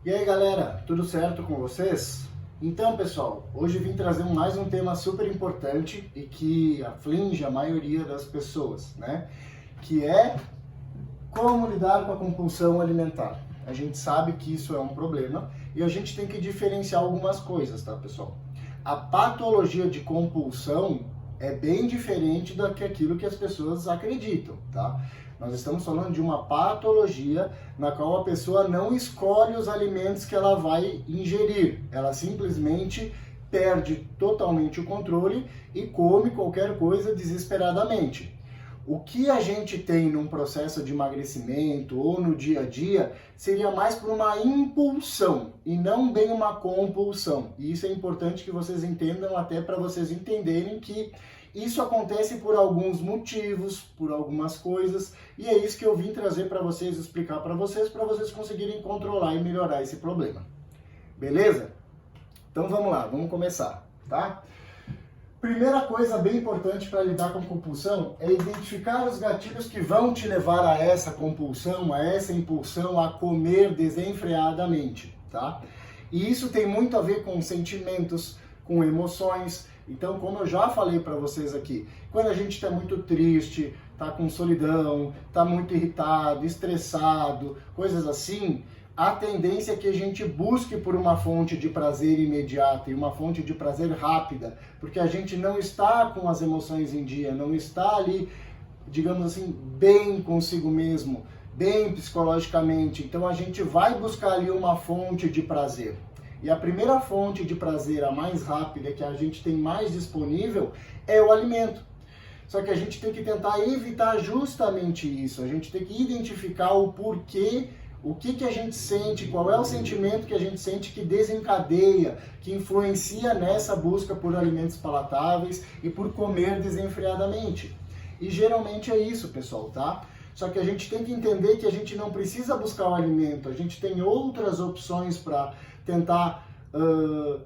E aí galera, tudo certo com vocês? Então pessoal, hoje vim trazer mais um tema super importante e que aflige a maioria das pessoas, né? Que é como lidar com a compulsão alimentar. A gente sabe que isso é um problema e a gente tem que diferenciar algumas coisas, tá pessoal? A patologia de compulsão é bem diferente do que aquilo que as pessoas acreditam, tá? Nós estamos falando de uma patologia na qual a pessoa não escolhe os alimentos que ela vai ingerir. Ela simplesmente perde totalmente o controle e come qualquer coisa desesperadamente. O que a gente tem num processo de emagrecimento ou no dia a dia seria mais por uma impulsão e não bem uma compulsão. E isso é importante que vocês entendam, até para vocês entenderem que isso acontece por alguns motivos, por algumas coisas, e é isso que eu vim trazer para vocês, explicar para vocês conseguirem controlar e melhorar esse problema. Beleza? Então vamos lá, vamos começar, tá? Primeira coisa bem importante para lidar com compulsão é identificar os gatilhos que vão te levar a essa compulsão, a essa impulsão a comer desenfreadamente, tá? E isso tem muito a ver com sentimentos, com emoções. Então, como eu já falei para vocês aqui, quando a gente está muito triste, está com solidão, está muito irritado, estressado, coisas assim, a tendência é que a gente busque por uma fonte de prazer imediata e uma fonte de prazer rápida, porque a gente não está com as emoções em dia, não está ali, digamos assim, bem consigo mesmo, bem psicologicamente. Então a gente vai buscar ali uma fonte de prazer. E a primeira fonte de prazer, a mais rápida, que a gente tem mais disponível, é o alimento. Só que a gente tem que tentar evitar justamente isso. A gente tem que identificar o porquê, o que a gente sente, qual é o sentimento que a gente sente que desencadeia, que influencia nessa busca por alimentos palatáveis e por comer desenfreadamente. E geralmente é isso, pessoal, tá? Só que a gente tem que entender que a gente não precisa buscar o alimento, a gente tem outras opções para tentar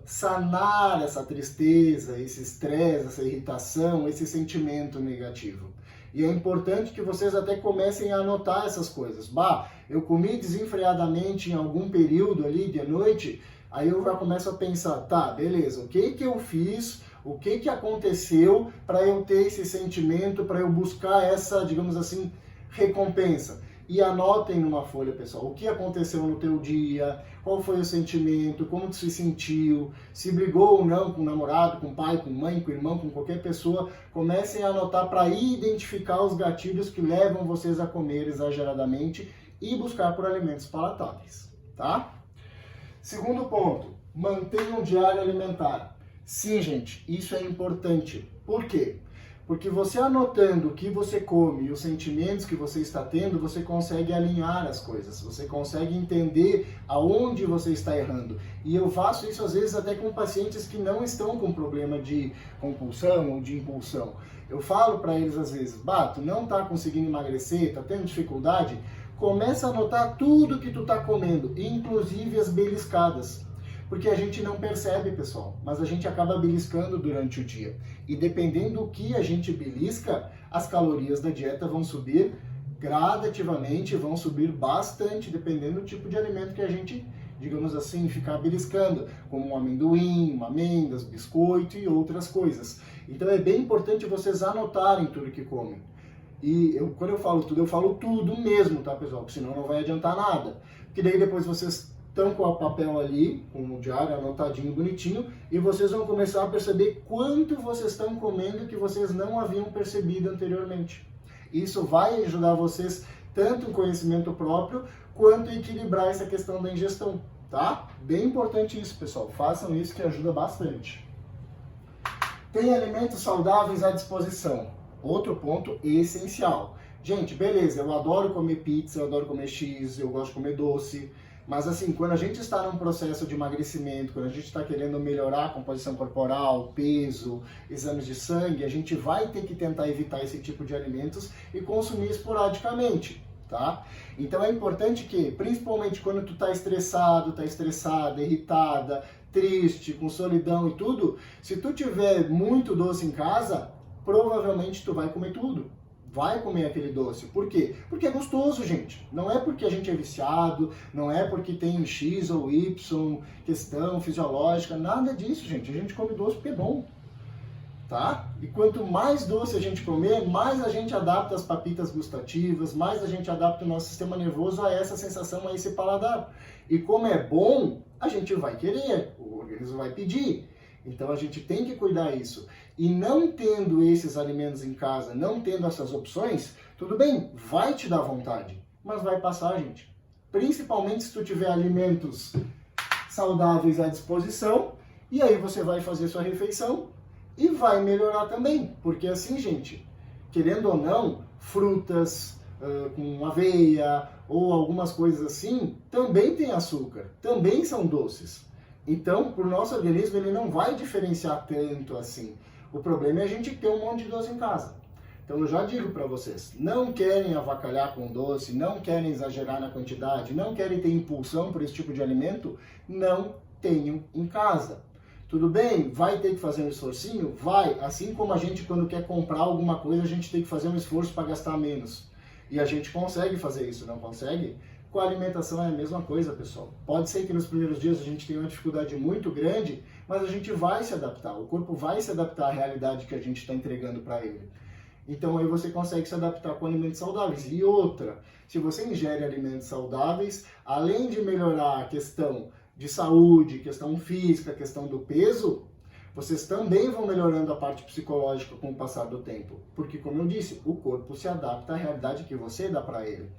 sanar essa tristeza, esse estresse, essa irritação, esse sentimento negativo. E é importante que vocês até comecem a anotar essas coisas. Bah, eu comi desenfreadamente em algum período ali de noite, aí eu já começo a pensar, tá, beleza, o que eu fiz, o que aconteceu para eu ter esse sentimento, para eu buscar essa, digamos assim, recompensa. E anotem numa folha, pessoal, o que aconteceu no teu dia, qual foi o sentimento, como tu se sentiu, se brigou ou não com o namorado, com o pai, com a mãe, com o irmão, com qualquer pessoa. Comecem a anotar para identificar os gatilhos que levam vocês a comer exageradamente e buscar por alimentos palatáveis, tá? Segundo ponto, mantenha um diário alimentar. Sim, gente, isso é importante. Por quê? Porque você anotando o que você come e os sentimentos que você está tendo, você consegue alinhar as coisas, você consegue entender aonde você está errando. E eu faço isso às vezes até com pacientes que não estão com problema de compulsão ou de impulsão. Eu falo para eles às vezes, tu não está conseguindo emagrecer, está tendo dificuldade? Começa a anotar tudo que tu está comendo, inclusive as beliscadas. Porque a gente não percebe, pessoal, mas a gente acaba beliscando durante o dia. E dependendo do que a gente belisca, as calorias da dieta vão subir gradativamente, vão subir bastante, dependendo do tipo de alimento que a gente, digamos assim, ficar beliscando, como um amendoim, amêndoas, biscoito e outras coisas. Então é bem importante vocês anotarem tudo que comem. E quando eu falo tudo mesmo, tá, pessoal? Porque senão não vai adiantar nada. Porque daí depois vocês estão com o papel ali, com o diário anotadinho, bonitinho, e vocês vão começar a perceber quanto vocês estão comendo que vocês não haviam percebido anteriormente. Isso vai ajudar vocês tanto em conhecimento próprio, quanto em equilibrar essa questão da ingestão, tá? Bem importante isso, pessoal. Façam isso que ajuda bastante. Tem alimentos saudáveis à disposição. Outro ponto essencial. Gente, beleza, eu adoro comer pizza, eu adoro comer X, eu gosto de comer doce, mas assim, quando a gente está num processo de emagrecimento, quando a gente está querendo melhorar a composição corporal, peso, exames de sangue, a gente vai ter que tentar evitar esse tipo de alimentos e consumir esporadicamente, tá? Então é importante que, principalmente quando tu está estressado, está estressada, irritada, triste, com solidão e tudo, se tu tiver muito doce em casa, provavelmente tu vai comer tudo. vai comer aquele doce. Por quê? Porque é gostoso, gente. Não é porque a gente é viciado, não é porque tem X ou Y, questão fisiológica, nada disso, gente. A gente come doce porque é bom. Tá? E quanto mais doce a gente comer, mais a gente adapta as papitas gustativas, mais a gente adapta o nosso sistema nervoso a essa sensação, a esse paladar. E como é bom, a gente vai querer, o organismo vai pedir. Então a gente tem que cuidar disso. E não tendo esses alimentos em casa, não tendo essas opções, tudo bem, vai te dar vontade, mas vai passar, gente. Principalmente se tu tiver alimentos saudáveis à disposição, e aí você vai fazer sua refeição e vai melhorar também, porque assim, gente, querendo ou não, frutas com aveia ou algumas coisas assim, também tem açúcar, também são doces. Então, para o nosso organismo, ele não vai diferenciar tanto assim. O problema é a gente ter um monte de doce em casa. Então, eu já digo para vocês, não querem avacalhar com doce, não querem exagerar na quantidade, não querem ter impulsão por esse tipo de alimento, não tenham em casa. Tudo bem? Vai ter que fazer um esforcinho? Vai. Assim como a gente, quando quer comprar alguma coisa, a gente tem que fazer um esforço para gastar menos. E a gente consegue fazer isso, não consegue? Com a alimentação é a mesma coisa, pessoal. Pode ser que nos primeiros dias a gente tenha uma dificuldade muito grande, mas a gente vai se adaptar. O corpo vai se adaptar à realidade que a gente está entregando para ele. Então aí você consegue se adaptar com alimentos saudáveis. E outra, se você ingere alimentos saudáveis, além de melhorar a questão de saúde, questão física, questão do peso, vocês também vão melhorando a parte psicológica com o passar do tempo. Porque, como eu disse, o corpo se adapta à realidade que você dá para ele.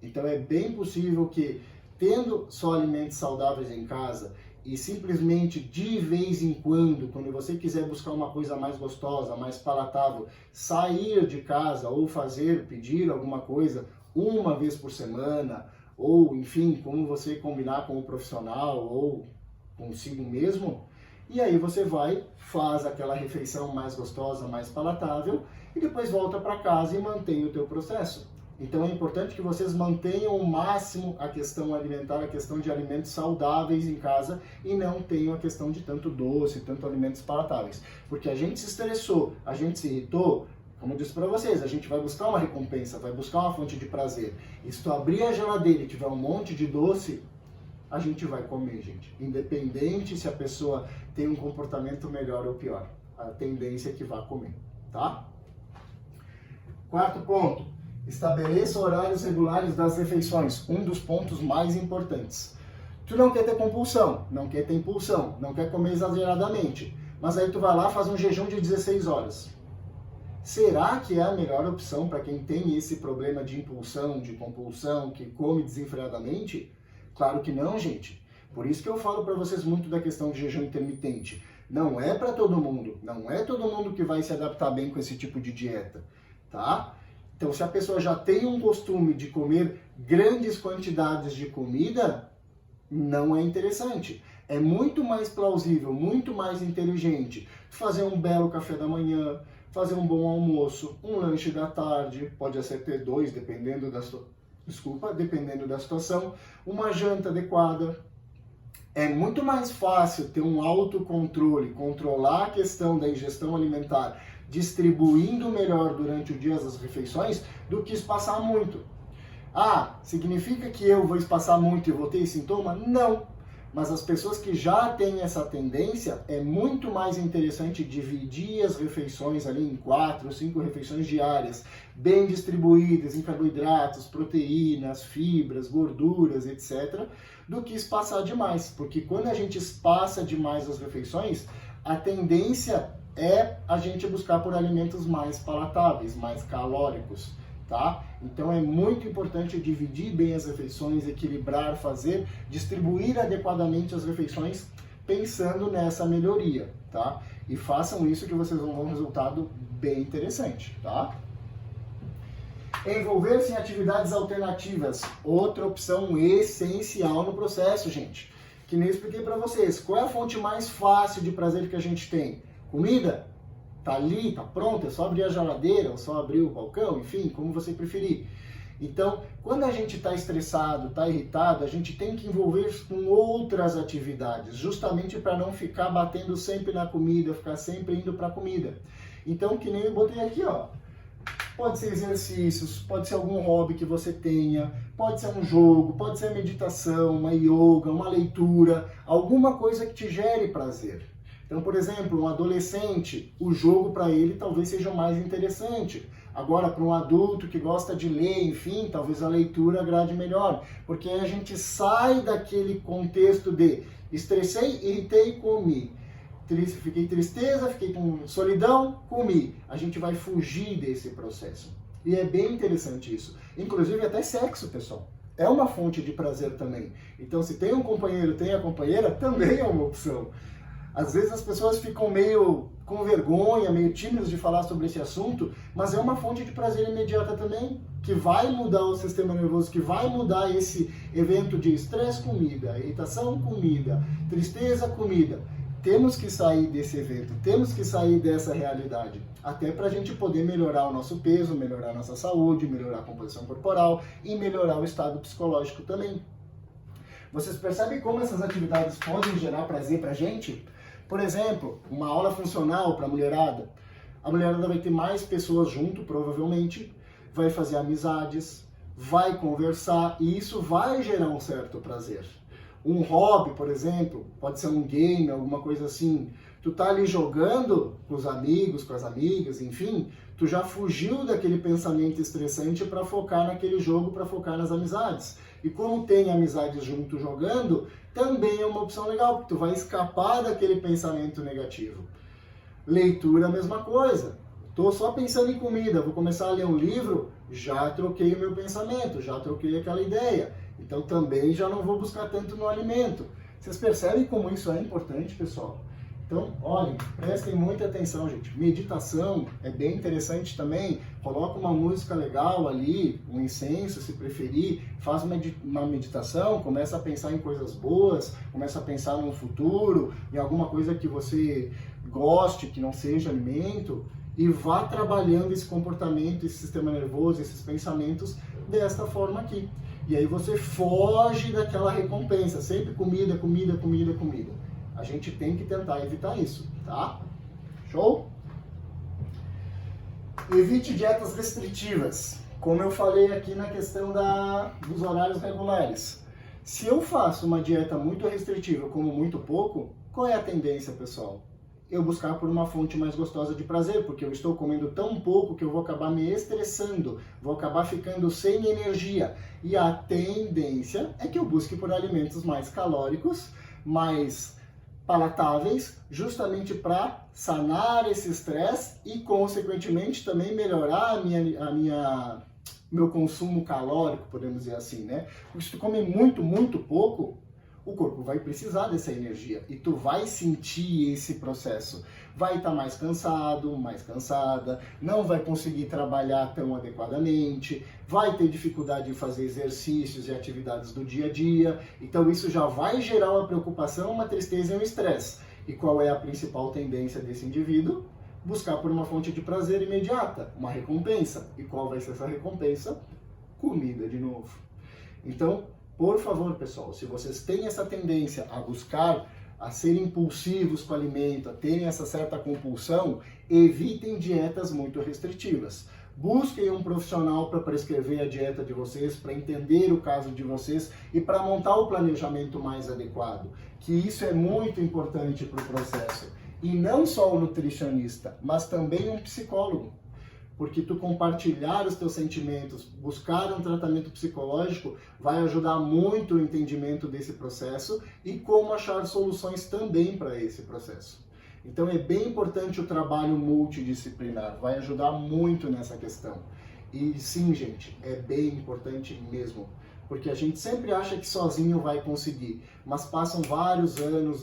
Então é bem possível que, tendo só alimentos saudáveis em casa e simplesmente de vez em quando você quiser buscar uma coisa mais gostosa, mais palatável, sair de casa ou pedir alguma coisa uma vez por semana, ou, enfim, como você combinar com o profissional ou consigo mesmo, e aí você faz aquela refeição mais gostosa, mais palatável, e depois volta para casa e mantém o teu processo. Então é importante que vocês mantenham ao máximo a questão alimentar, a questão de alimentos saudáveis em casa, e não tenham a questão de tanto doce, tanto alimentos palatáveis. Porque a gente se estressou, a gente se irritou, como eu disse para vocês, a gente vai buscar uma recompensa, vai buscar uma fonte de prazer. E se tu abrir a geladeira e tiver um monte de doce, a gente vai comer, gente. Independente se a pessoa tem um comportamento melhor ou pior. A tendência é que vá comer, tá? Quarto ponto, estabeleça horários regulares das refeições. Um dos pontos mais importantes. Tu não quer ter compulsão, não quer ter impulsão, não quer comer exageradamente. Mas aí tu vai lá e faz um jejum de 16 horas. Será que é a melhor opção para quem tem esse problema de impulsão, de compulsão, que come desenfreadamente? Claro que não, gente. Por isso que eu falo para vocês muito da questão de jejum intermitente. Não é para todo mundo. Não é todo mundo que vai se adaptar bem com esse tipo de dieta, tá? Então, se a pessoa já tem um costume de comer grandes quantidades de comida, não é interessante. É muito mais plausível, muito mais inteligente fazer um belo café da manhã, fazer um bom almoço, um lanche da tarde, pode ser ter dois, dependendo da situação, uma janta adequada. É muito mais fácil ter um autocontrole, controlar a questão da ingestão alimentar, distribuindo melhor durante o dia as refeições, do que espaçar muito. Ah, significa que eu vou espaçar muito e vou ter sintoma? Não. Mas as pessoas que já têm essa tendência, é muito mais interessante dividir as refeições ali em 4 ou 5 refeições diárias, bem distribuídas em carboidratos, proteínas, fibras, gorduras, etc., do que espaçar demais. Porque quando a gente espaça demais as refeições, a tendência é a gente buscar por alimentos mais palatáveis, mais calóricos. Tá? Então é muito importante dividir bem as refeições, equilibrar, distribuir adequadamente as refeições, pensando nessa melhoria, tá? E façam isso que vocês vão ter um resultado bem interessante, tá? Envolver-se em atividades alternativas, outra opção essencial no processo, gente. Que nem eu expliquei para vocês, qual é a fonte mais fácil de prazer que a gente tem? Comida? Tá ali, tá pronto, é só abrir a geladeira, ou só abrir o balcão, enfim, como você preferir. Então, quando a gente está estressado, está irritado, a gente tem que envolver-se com outras atividades, justamente para não ficar batendo sempre na comida, ficar sempre indo para a comida. Então, que nem eu botei aqui, ó. Pode ser exercícios, pode ser algum hobby que você tenha, pode ser um jogo, pode ser meditação, uma yoga, uma leitura, alguma coisa que te gere prazer. Então, por exemplo, um adolescente, o jogo para ele talvez seja mais interessante. Agora, para um adulto que gosta de ler, enfim, talvez a leitura agrade melhor, porque aí a gente sai daquele contexto de estressei, irritei, comi. Fiquei tristeza, fiquei com solidão, comi. A gente vai fugir desse processo. E é bem interessante isso. Inclusive até sexo, pessoal. É uma fonte de prazer também. Então, se tem um companheiro, tem a companheira, também é uma opção. Às vezes as pessoas ficam meio com vergonha, meio tímidas de falar sobre esse assunto, mas é uma fonte de prazer imediata também, que vai mudar o sistema nervoso, que vai mudar esse evento de estresse, comida, irritação, comida, tristeza, comida. Temos que sair desse evento, temos que sair dessa realidade, até para a gente poder melhorar o nosso peso, melhorar a nossa saúde, melhorar a composição corporal e melhorar o estado psicológico também. Vocês percebem como essas atividades podem gerar prazer para a gente? Por exemplo, uma aula funcional para a mulherada. A mulherada vai ter mais pessoas junto, provavelmente, vai fazer amizades, vai conversar e isso vai gerar um certo prazer. Um hobby, por exemplo, pode ser um game, alguma coisa assim. Tu tá ali jogando com os amigos, com as amigas, enfim, tu já fugiu daquele pensamento estressante para focar naquele jogo, para focar nas amizades. E como tem amizades junto jogando, também é uma opção legal, porque tu vai escapar daquele pensamento negativo. Leitura, a mesma coisa. Tô só pensando em comida, vou começar a ler um livro, já troquei o meu pensamento, já troquei aquela ideia. Então também já não vou buscar tanto no alimento. Vocês percebem como isso é importante, pessoal? Então, olhem, prestem muita atenção, gente. Meditação é bem interessante também. Coloca uma música legal ali, um incenso, se preferir. Faz uma meditação, começa a pensar em coisas boas, começa a pensar no futuro, em alguma coisa que você goste, que não seja alimento, e vá trabalhando esse comportamento, esse sistema nervoso, esses pensamentos desta forma aqui. E aí você foge daquela recompensa, sempre comida, comida, comida, comida. A gente tem que tentar evitar isso, tá? Show? Evite dietas restritivas. Como eu falei aqui na questão dos horários regulares. Se eu faço uma dieta muito restritiva, como muito pouco, qual é a tendência, pessoal? Eu buscar por uma fonte mais gostosa de prazer, porque eu estou comendo tão pouco que eu vou acabar me estressando, vou acabar ficando sem energia. E a tendência é que eu busque por alimentos mais calóricos, mais palatáveis, justamente para sanar esse estresse e, consequentemente, também melhorar meu consumo calórico, podemos dizer assim, né? Porque se tu comer muito, muito pouco, o corpo vai precisar dessa energia e tu vai sentir esse processo. Vai estar mais cansado, mais cansada, não vai conseguir trabalhar tão adequadamente, vai ter dificuldade em fazer exercícios e atividades do dia a dia. Então isso já vai gerar uma preocupação, uma tristeza e um estresse. E qual é a principal tendência desse indivíduo? Buscar por uma fonte de prazer imediata, uma recompensa. E qual vai ser essa recompensa? Comida de novo. Então, por favor, pessoal, se vocês têm essa tendência a buscar, a serem impulsivos com o alimento, a terem essa certa compulsão, evitem dietas muito restritivas. Busquem um profissional para prescrever a dieta de vocês, para entender o caso de vocês e para montar o planejamento mais adequado, que isso é muito importante para o processo. E não só o nutricionista, mas também um psicólogo. Porque tu compartilhar os teus sentimentos, buscar um tratamento psicológico, vai ajudar muito o entendimento desse processo e como achar soluções também para esse processo. Então é bem importante o trabalho multidisciplinar, vai ajudar muito nessa questão. E sim, gente, é bem importante mesmo, porque a gente sempre acha que sozinho vai conseguir, mas passam vários anos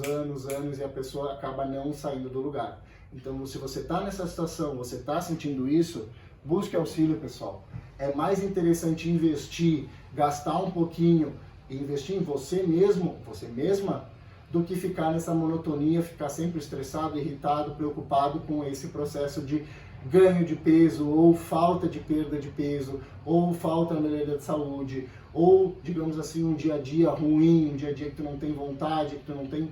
e a pessoa acaba não saindo do lugar. Então, se você está nessa situação, você está sentindo isso, busque auxílio, pessoal. É mais interessante investir, gastar um pouquinho e investir em você mesmo, você mesma, do que ficar nessa monotonia, ficar sempre estressado, irritado, preocupado com esse processo de ganho de peso, ou falta de perda de peso, ou falta na melhoria de saúde, ou, digamos assim, um dia a dia ruim, um dia a dia que tu não tem vontade, que tu não tem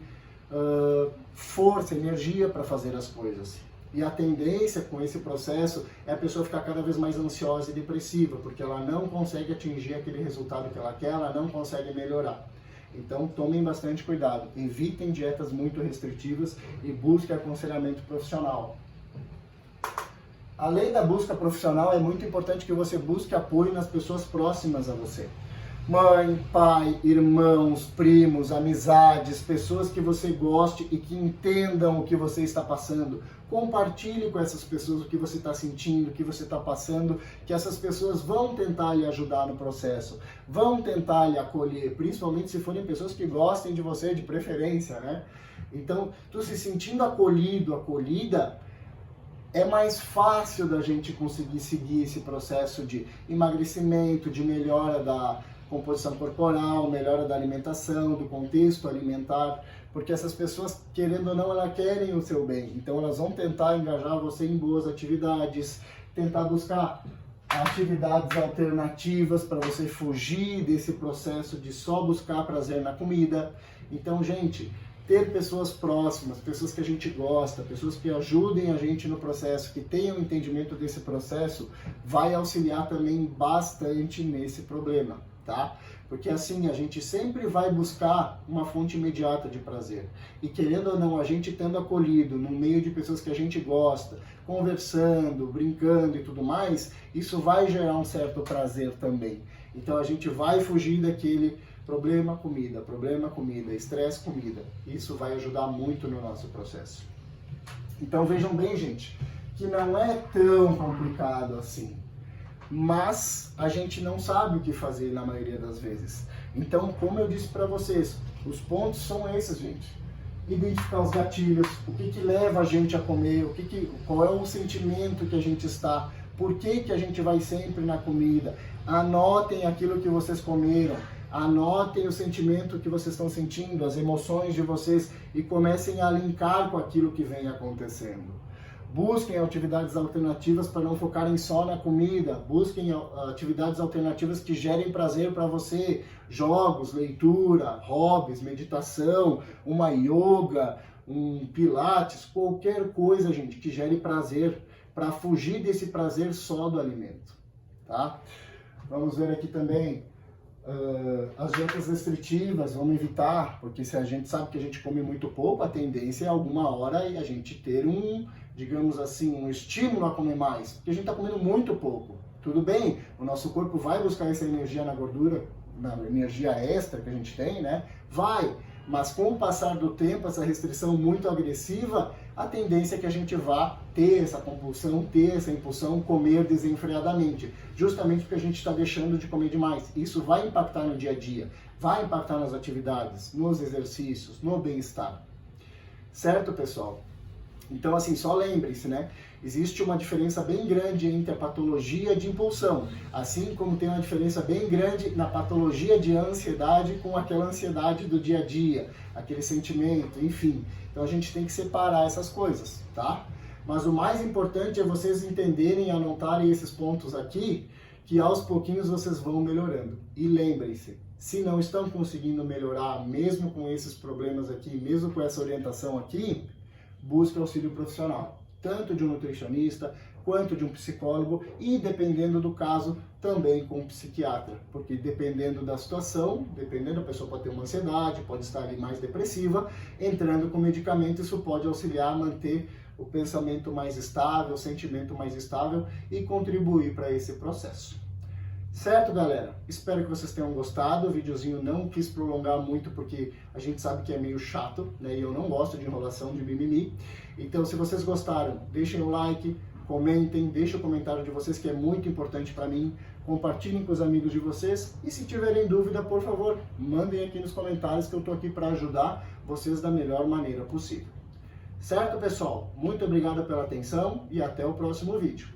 força, energia para fazer as coisas. E a tendência com esse processo é a pessoa ficar cada vez mais ansiosa e depressiva, porque ela não consegue atingir aquele resultado que ela quer, ela não consegue melhorar. Então tomem bastante cuidado, evitem dietas muito restritivas e busquem aconselhamento profissional. Além da busca profissional, é muito importante que você busque apoio nas pessoas próximas a você. Mãe, pai, irmãos, primos, amizades, pessoas que você goste e que entendam o que você está passando. Compartilhe com essas pessoas o que você está sentindo, o que você está passando, que essas pessoas vão tentar lhe ajudar no processo, vão tentar lhe acolher, principalmente se forem pessoas que gostem de você, de preferência, né? Então, tu se sentindo acolhido, acolhida, é mais fácil da gente conseguir seguir esse processo de emagrecimento, de melhora da composição corporal, melhora da alimentação, do contexto alimentar, porque essas pessoas, querendo ou não, elas querem o seu bem. Então elas vão tentar engajar você em boas atividades, tentar buscar atividades alternativas para você fugir desse processo de só buscar prazer na comida. Então, gente, ter pessoas próximas, pessoas que a gente gosta, pessoas que ajudem a gente no processo, que tenham entendimento desse processo, vai auxiliar também bastante nesse problema, tá? Porque assim, a gente sempre vai buscar uma fonte imediata de prazer. E querendo ou não, a gente tendo acolhido no meio de pessoas que a gente gosta, conversando, brincando e tudo mais, isso vai gerar um certo prazer também. Então a gente vai fugir daquele problema, comida, estresse, comida. Isso vai ajudar muito no nosso processo. Então vejam bem, gente, que não é tão complicado assim. Mas a gente não sabe o que fazer na maioria das vezes. Então, como eu disse para vocês, os pontos são esses, gente. Identificar os gatilhos, o que leva a gente a comer, qual é o sentimento que a gente está, por que a gente vai sempre na comida. Anotem aquilo que vocês comeram, anotem o sentimento que vocês estão sentindo, as emoções de vocês e comecem a linkar com aquilo que vem acontecendo. Busquem atividades alternativas para não focarem só na comida. Busquem atividades alternativas que gerem prazer para você. Jogos, leitura, hobbies, meditação, uma yoga, um pilates, qualquer coisa, gente, que gere prazer, para fugir desse prazer só do alimento, tá? Vamos ver aqui também as dietas restritivas, vamos evitar, porque se a gente sabe que a gente come muito pouco, a tendência é alguma hora a gente ter digamos assim, um estímulo a comer mais, porque a gente está comendo muito pouco. Tudo bem, o nosso corpo vai buscar essa energia na gordura, na energia extra que a gente tem, né? Vai, mas com o passar do tempo, essa restrição muito agressiva, a tendência é que a gente vá ter essa compulsão, ter essa impulsão, comer desenfreadamente, justamente porque a gente está deixando de comer demais. Isso vai impactar no dia a dia, vai impactar nas atividades, nos exercícios, no bem-estar. Certo, pessoal? Então, assim, só lembre-se, né? Existe uma diferença bem grande entre a patologia de impulsão, assim como tem uma diferença bem grande na patologia de ansiedade com aquela ansiedade do dia a dia, aquele sentimento, enfim. Então a gente tem que separar essas coisas, tá? Mas o mais importante é vocês entenderem e anotarem esses pontos aqui, que aos pouquinhos vocês vão melhorando. E lembrem-se, se não estão conseguindo melhorar, mesmo com esses problemas aqui, mesmo com essa orientação aqui, busque auxílio profissional, tanto de um nutricionista, quanto de um psicólogo e, dependendo do caso, também com um psiquiatra, porque dependendo da situação, a pessoa pode ter uma ansiedade, pode estar ali mais depressiva, entrando com medicamento, isso pode auxiliar a manter o pensamento mais estável, o sentimento mais estável e contribuir para esse processo. Certo, galera? Espero que vocês tenham gostado. O videozinho não quis prolongar muito porque a gente sabe que é meio chato, né? E eu não gosto de enrolação, de mimimi. Então, se vocês gostaram, deixem o like, comentem, deixem o comentário de vocês, que é muito importante para mim. Compartilhem com os amigos de vocês. E se tiverem dúvida, por favor, mandem aqui nos comentários, que eu estou aqui para ajudar vocês da melhor maneira possível. Certo, pessoal? Muito obrigado pela atenção e até o próximo vídeo.